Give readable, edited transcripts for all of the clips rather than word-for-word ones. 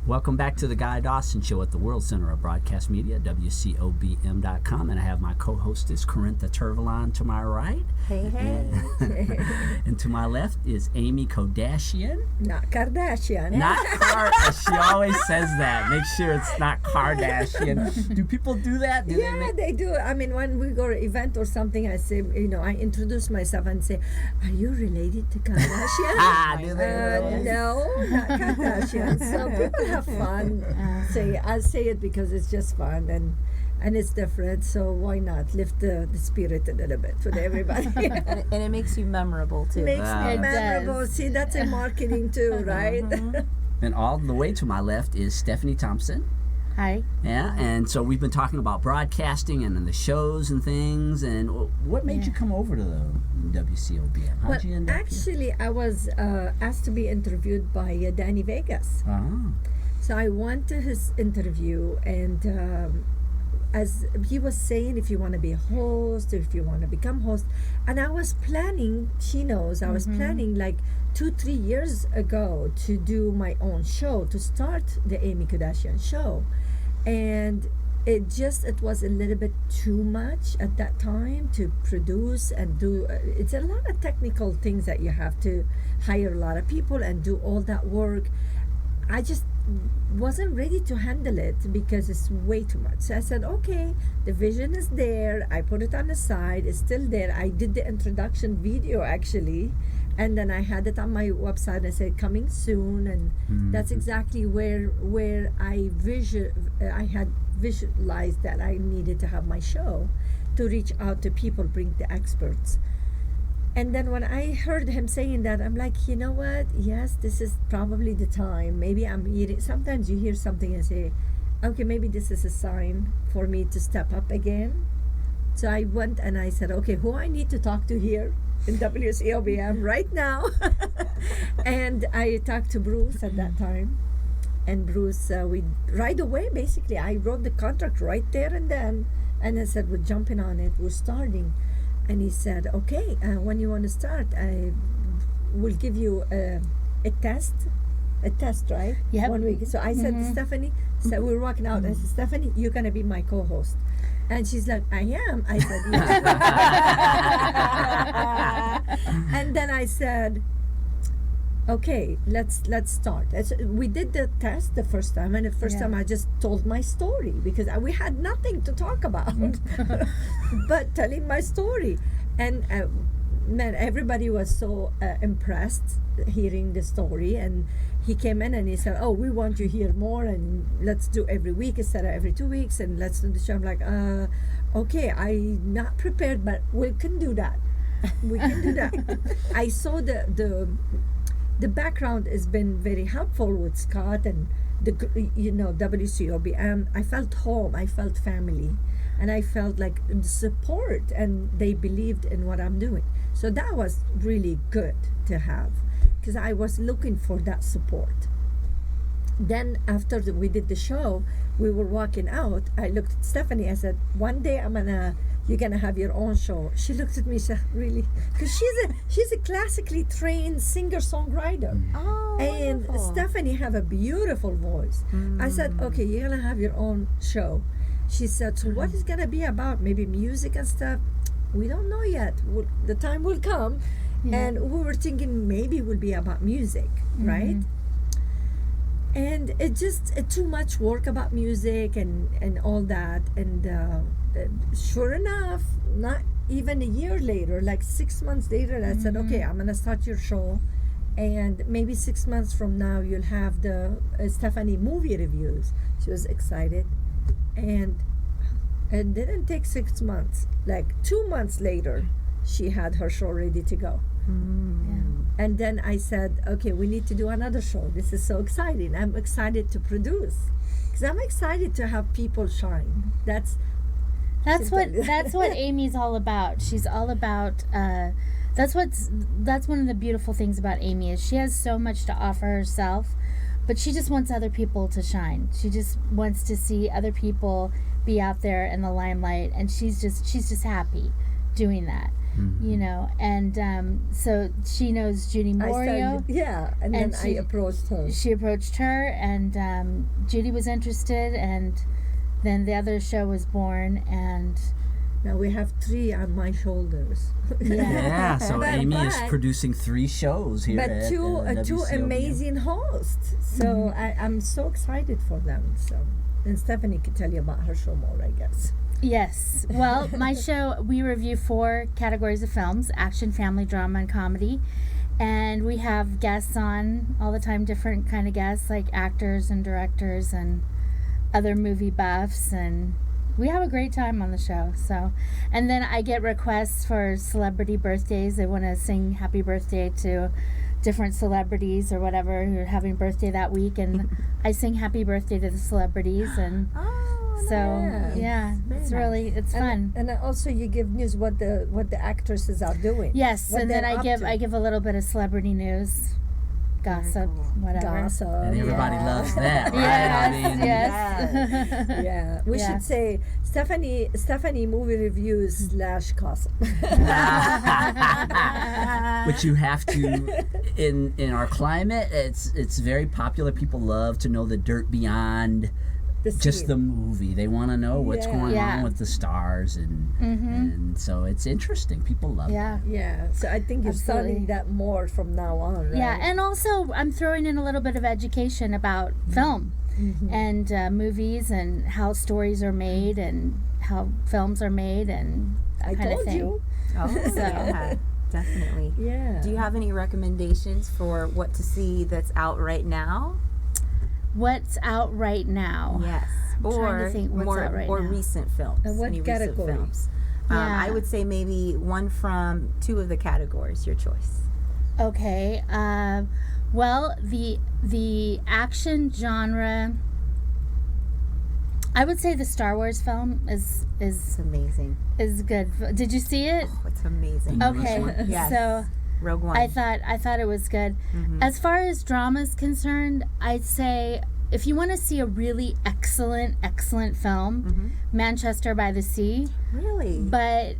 Welcome back to the Guy Dawson Show at the World Center of Broadcast Media, WCOBM.com. And I have my co-hostess, Corintha Turvalon, to my right. Hey, hey. And to my left is Amy Kardashian. Not Kardashian. Not She always says that. Make sure it's not Kardashian. Do people do that? They do. I mean, when we go to an event or something, I say, I introduce myself and say, are you related to Kardashian? Do they? No, not Kardashian. So people have fun. I'll say it because it's just fun and it's different, so why not lift the spirit a little bit with everybody. and it makes you memorable too. Makes me memorable. Does. See, that's in marketing too, right? And all the way to my left is Stephanie Thompson. Hi. Yeah, and so we've been talking about broadcasting and the shows and things. And what made you come over to the WCOBM? How'd you end up actually, I was asked to be interviewed by Danny Vegas. So I went to his interview, and as he was saying, if you want to be a host, or if you want to become host, and I was planning, she knows, I was planning like 2-3 years ago to do my own show, to start the Amy Kardashian show. And it was a little bit too much at that time to produce and do. It's a lot of technical things that you have to hire a lot of people and do all that work. I just wasn't ready to handle it because it's way too much. So I said, okay, the vision is there. I put it on the side. It's still there. I did the introduction video actually, and then I had it on my website. I said coming soon, and that's exactly where I had visualized that I needed to have my show to reach out to people, bring the experts. And then when I heard him saying that, I'm like, you know what? Yes, this is probably the time. Maybe I'm eating. Sometimes you hear something and say, okay, maybe this is a sign for me to step up again. So I went and I said, okay, who I need to talk to here in WCOBM right now? And I talked to Bruce at that time. And Bruce, we right away, basically, I wrote the contract right there and then. And I said, we're jumping on it. We're starting. And he said, okay, when you want to start, I will give you a test, right? Yep. 1 week. So I said to Stephanie, so we were walking out, I said, Stephanie, you're going to be my co-host. And she's like, I am. I said, yes. And then I said, okay, let's start. We did the test the first time, and the first time I just told my story because we had nothing to talk about but telling my story. And man, everybody was so impressed hearing the story. And he came in and he said, oh, we want you here more, and let's do every week instead of every 2 weeks, and let's do the show. I'm like, okay, I'm not prepared, but we can do that. We can do that. I saw the background has been very helpful with Scott and the WCOBM. I felt home, I felt family, and I felt like the support, and they believed in what I'm doing. So that was really good to have because I was looking for that support. Then after we did the show, we were walking out. I looked at Stephanie. I said, one day you're gonna have your own show. She looked at me and said, really? Because she's a classically trained singer-songwriter. Oh, and wonderful. Stephanie have a beautiful voice. I said, okay, you're gonna have your own show. She said, so what is gonna be about? Maybe music and stuff? We don't know yet. The time will come. And we were thinking maybe it will be about music, right? And it just too much work about music and all that. And sure enough, not even a year later, like 6 months later, I said, okay, I'm gonna start your show, and maybe 6 months from now you'll have the Stephanie movie reviews. She was excited, and it didn't take 6 months. Like 2 months later, she had her show ready to go. And then I said, okay, we need to do another show. This is so exciting. I'm excited to produce because I'm excited to have people shine. That's what Amy's all about. She's all about that's one of the beautiful things about Amy is she has so much to offer herself, but she just wants other people to shine. She just wants to see other people be out there in the limelight, and she's just happy doing that. you know, and so she knows Judy Morio. And then I approached her. She approached her, and Judy was interested, and then the other show was born, and now we have 3 on my shoulders. Yeah, so Amy is producing 3 shows here. But two amazing hosts. So I'm so excited for them. So, and Stephanie could tell you about her show more, I guess. Yes. Well, my show, we review 4 categories of films: action, family, drama, and comedy. And we have guests on all the time, different kind of guests, like actors and directors and other movie buffs, and we have a great time on the show. So, and then I get requests for celebrity birthdays. They want to sing happy birthday to different celebrities or whatever who are having birthday that week, and I sing happy birthday to the celebrities, and it's fun. And also you give news what the actresses are doing. Yes, and then I give a little bit of celebrity news. Gossip, whatever. Gossip. And everybody loves that, right? Yes. Yeah. We should say Stephanie movie reviews / gossip. But you have to, in our climate, it's very popular. People love to know the dirt beyond just the movie. They want to know what's going on with the stars, and so it's interesting. People love it. Yeah. So I think you're starting that more from now on, right? Yeah, and also I'm throwing in a little bit of education about film and movies and how stories are made and how films are made and that kind of thing. You. Oh, so yeah, definitely. Yeah. Do you have any recommendations for what to see that's out right now? What's out right now? Yes. Or recent films. And what category? Recent films. I would say maybe one from 2 of the categories, your choice. Okay. Well, the action genre, I would say the Star Wars film is amazing. Is good. Did you see it? Oh, it's amazing. Okay. Yes. So Rogue One. I thought it was good. As far as drama is concerned, I'd say if you want to see a really excellent film, Manchester by the Sea. Really? But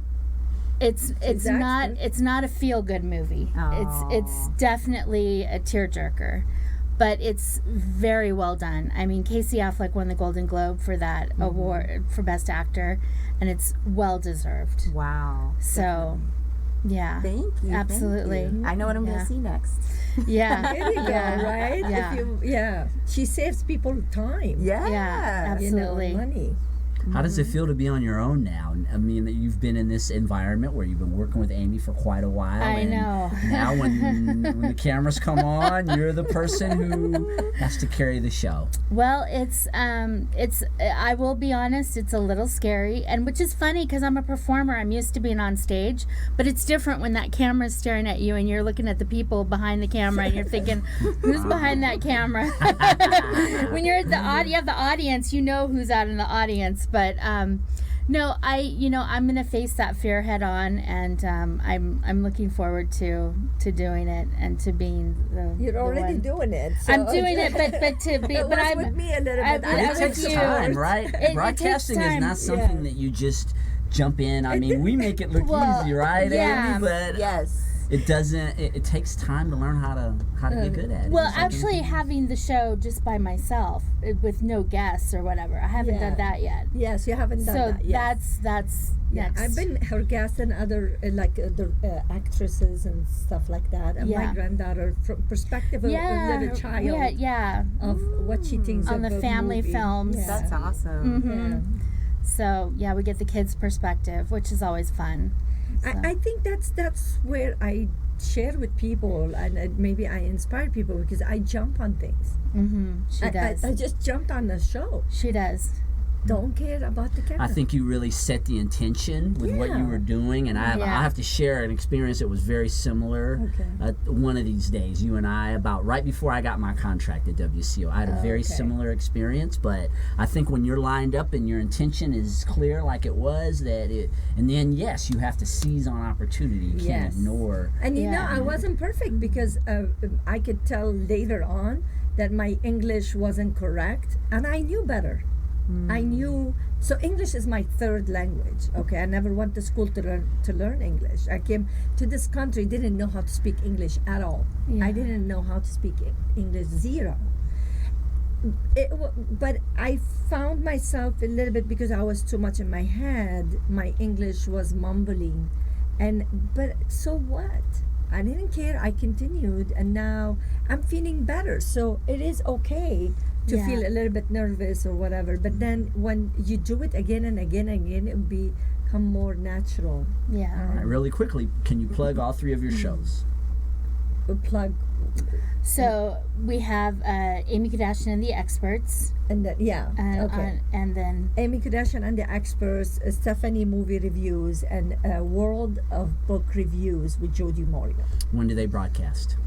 it's not a feel good movie. Oh. It's definitely a tearjerker, but it's very well done. I mean, Casey Affleck won the Golden Globe for that award for Best Actor, and it's well deserved. Wow. So. Yeah. Thank you. Absolutely. Thank you. I know what I'm going to see next. There you go, right? Yeah. She saves people time. Yeah. Absolutely. Money. How does it feel to be on your own now? I mean, you've been in this environment where you've been working with Amy for quite a while. I know. Now when the cameras come on, you're the person who has to carry the show. Well, it's I will be honest, it's a little scary, and which is funny because I'm a performer. I'm used to being on stage, but it's different when that camera's staring at you and you're looking at the people behind the camera and you're thinking, who's behind that camera? When you're at you have the audience, you know who's out in the audience. But no, I'm gonna face that fear head on, and I'm looking forward to doing it and to being the. You're already doing it. So I'm doing it, but to be. But I'm with me a little bit. It takes time, right? Broadcasting is not something that you just jump in. I mean, we make it look easy, right, Amy? But yes. It doesn't. It takes time to learn how to get good at it. Well, actually, having the show just by myself with no guests or whatever, I haven't done that yet. Yes, you haven't done that yet. So that's next. I've been her guest and other actresses and stuff like that. And my granddaughter, from perspective of a little child, of what she thinks on of the family movie. films. Yeah. That's awesome. So we get the kids' perspective, which is always fun. So. I think that's where I share with people, and maybe I inspire people because I jump on things. She does. I just jumped on the show. She does. Don't care about the camera. I think you really set the intention with what you were doing, and I have to share an experience that was very similar. One of these days, you and I, about right before I got my contract at WCO, I had a very similar experience. But I think when you're lined up and your intention is clear, like it was, and then yes, you have to seize on opportunity. You can't ignore. And you know, I wasn't perfect because I could tell later on that my English wasn't correct, and I knew better. I knew. So English is my third language. Okay, I never went to school to learn English. I came to this country, didn't know how to speak English at all. Yeah. I didn't know how to speak English, zero. But I found myself a little bit, because I was too much in my head. My English was mumbling, but so what? I didn't care. I continued, and now I'm feeling better. So it is okay to feel a little bit nervous or whatever. But then when you do it again and again and again, it will become more natural. Yeah. All right, really quickly, can you plug all 3 of your shows? Plug. So we have Amy Kardashian and the Experts, And then, and then Amy Kardashian and the Experts, Stephanie Movie Reviews, and World of Book Reviews with Jody Morio. When do they broadcast?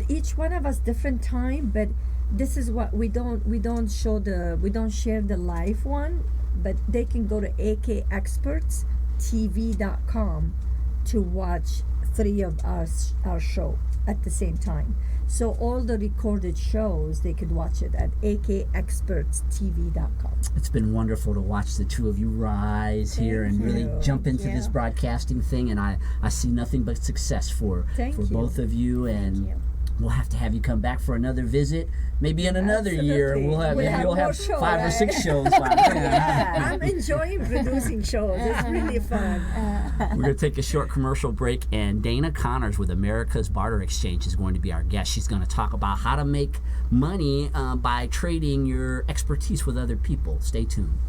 Each one of us different time, but this is what we don't share the live one, but they can go to akexpertstv.com to watch 3 of our show at the same time. So all the recorded shows, they could watch it at akexpertstv.com. It's been wonderful to watch the 2 of you rise here and really jump into this broadcasting thing, and I see nothing but success for both of you, and we'll have to have you come back for another visit. Maybe in another year you'll have 5 or 6 shows by then. I'm enjoying producing shows. It's really fun. We're going to take a short commercial break, and Dana Connors with America's Barter Exchange is going to be our guest. She's going to talk about how to make money by trading your expertise with other people. Stay tuned.